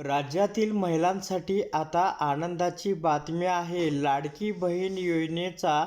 राज्यातील महिलांसाठी आता आनंदाची बातमी आहे. लाडकी बहीण योजनेचा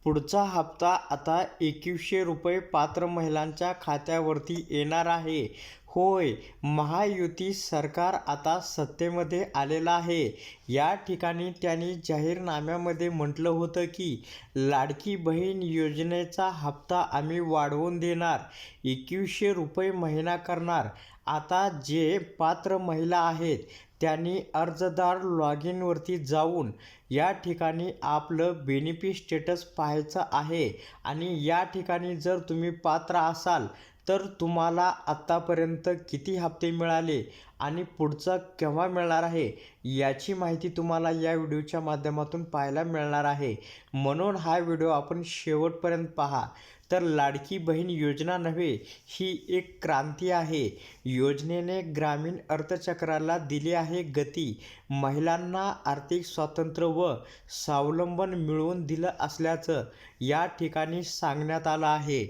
पुढचा हप्ता आता 2100 रुपये पात्र महिलांच्या खात्यावरती येणार आहे. होय, महायुती सरकार आता सत्तेमध्ये आलेलं आहे. या ठिकाणी त्यांनी जाहीरनाम्यामध्ये म्हटलं होतं की लाडकी बहीण योजनेचा हप्ता आम्ही वाढवून देणार, 2100 रुपये महिना करणार. आता जे पात्र महिला आहेत त्यांनी अर्जदार लॉग इनवरती जाऊन या ठिकाणी आपलं बेनिफिट स्टेटस पाहायचं आहे आणि या ठिकाणी जर तुम्ही पात्र असाल तर तुम्हाला आत्तापर्यंत किती हप्ते मिळाले आणि पुढचं केव्हा मिळणार आहे याची माहिती तुम्हाला या व्हिडिओच्या माध्यमातून पाहायला मिळणार आहे. म्हणून हा व्हिडिओ आपण शेवटपर्यंत पहा. तर लाडकी बहीण योजना नव्हे, ही एक क्रांती आहे. योजनेने ग्रामीण अर्थचक्राला दिली आहे गती. महिलांना आर्थिक स्वातंत्र्य व स्वावलंबन मिळवून दिलं असल्याचं या ठिकाणी सांगण्यात आलं आहे.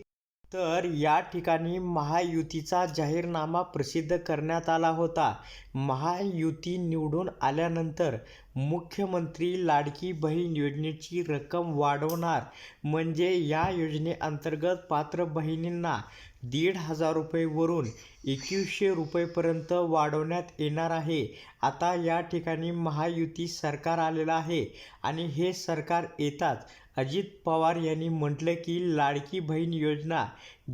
तर या ठिकाणी महायुतीचा जाहीरनामा प्रसिद्ध करण्यात आला होता. महायुती निवडून आल्यानंतर मुख्यमंत्री लाडकी बहीण योजनेची रक्कम वाढवणार, म्हणजे या योजनेअंतर्गत पात्र बहिणींना 1,500 रुपयेवरून 2100 रुपयेपर्यंत वाढवण्यात येणार आहे. आता या ठिकाणी महायुती सरकार आलेलं आहे आणि हे सरकार येताच अजित पवार यांनी म्हटलं की लाडकी बहीण योजना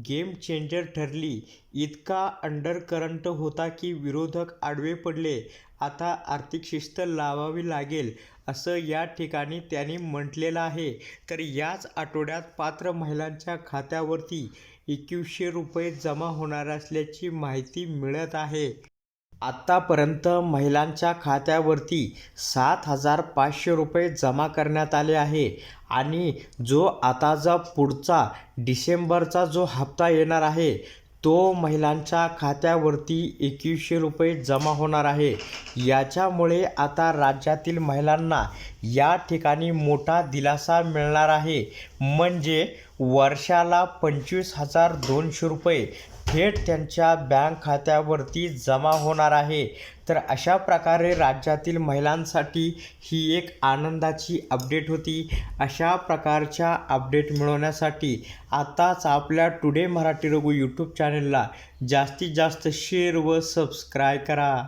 गेम चेंजर ठरली. इतका अंडरकरंट होता की विरोधक आडवे पडले. आता आर्थिक शिस्त लावावी लागेल असं या ठिकाणी त्यांनी म्हटलेलं आहे. तर याच आठवड्यात पात्र महिलांच्या खात्यावरती 2100 रुपये जमा होणार असल्याची माहिती मिळत आहे. आत्तापर्यंत महिलांच्या खात्यावरती 7,500 रुपये जमा करण्यात आले आहे आणि जो आताचा पुढचा डिसेंबरचा जो हप्ता येणार आहे तो महिलांच्या खात्यावरती 2100 रुपये जमा होणार आहे. याच्यामुळे आता राज्यातील महिलांना या ठिकाणी मोठा दिलासा मिळणार आहे. म्हणजे वर्षाला 25,200 रुपये थेट त्यांच्या बँक खात्यावरती जमा होणार आहे. तर अशा प्रकारे राज्यातील महिलांसाठी ही एक आनंदाची अपडेट होती. अशा प्रकारच्या अपडेट मिळवण्यासाठी आताच आपल्या टुडे मराठी रघु यूट्यूब चॅनलला जास्तीत जास्त शेअर व सबस्क्राईब करा.